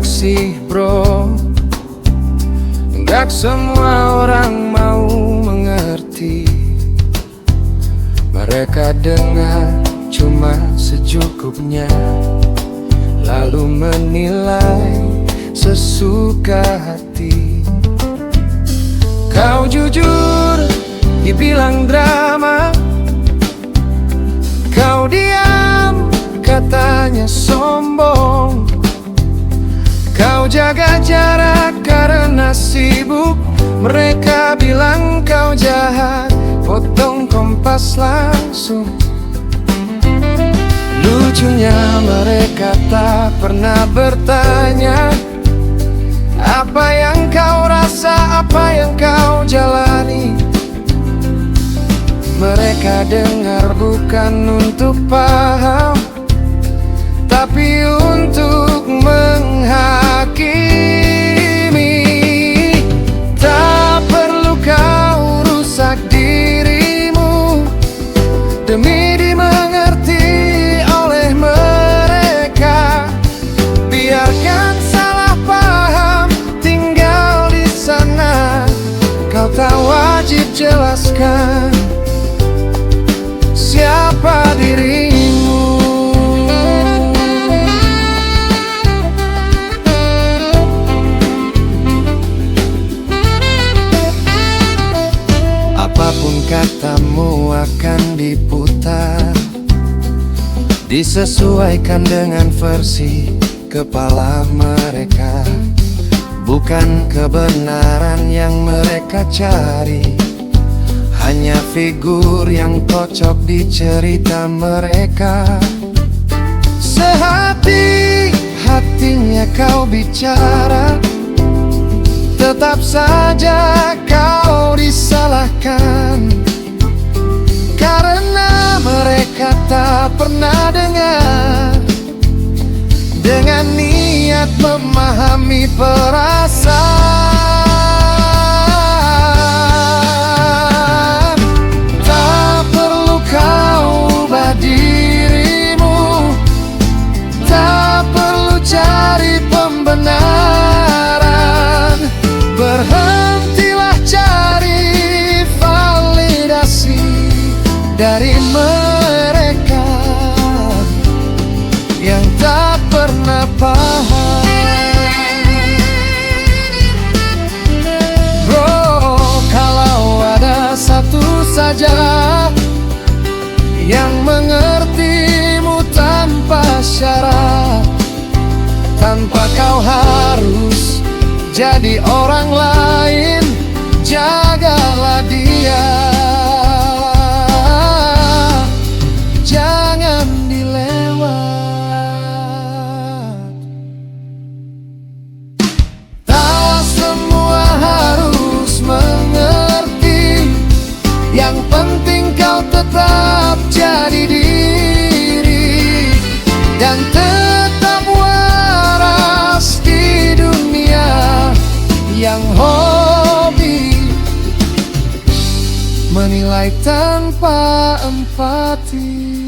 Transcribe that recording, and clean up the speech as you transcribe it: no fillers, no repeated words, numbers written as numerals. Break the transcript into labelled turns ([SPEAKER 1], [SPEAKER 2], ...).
[SPEAKER 1] banyak sih bro, gak semua orang mau mengerti. Mereka dengar cuma secukupnya, lalu menilai sesuka hati. Kau jujur, dibilang drama. Kau diam, katanya sombong. Kau jaga jarak karena sibuk. Mereka bilang kau jahat, potong kompas langsung. Lucunya mereka tak pernah bertanya apa yang kau rasa, apa yang kau jalani. Mereka dengar bukan untuk paham, tapi untuk menghakimi. Tak perlu kau rusak dirimu demi dimengerti oleh mereka. Biarkan salah paham tinggal di sana, kau tak wajib jelaskan siapa dirimu. Apapun katamu akan diputar, disesuaikan dengan versi kepala mereka. Bukan kebenaran yang mereka cari, hanya figur yang cocok di cerita mereka. Sehati hatinya kau bicara, tetap saja kau disalahkan. Karena mereka tak pernah dengar dengan niat memahami perasaan. Tak perlu kau ubah dirimu, tak perlu cari pembenaran. Berhentilah cari validasi dari mereka yang tak pernah paham. Bro, kalau ada satu saja yang mengertimu tanpa syarat, tanpa kau harus jadi orang lain, jagalah dia. Jangan dilewat. Tak semua harus mengerti, yang penting kau tetap jadi diri dan tetap waras di dunia yang hobi menilai tanpa empati.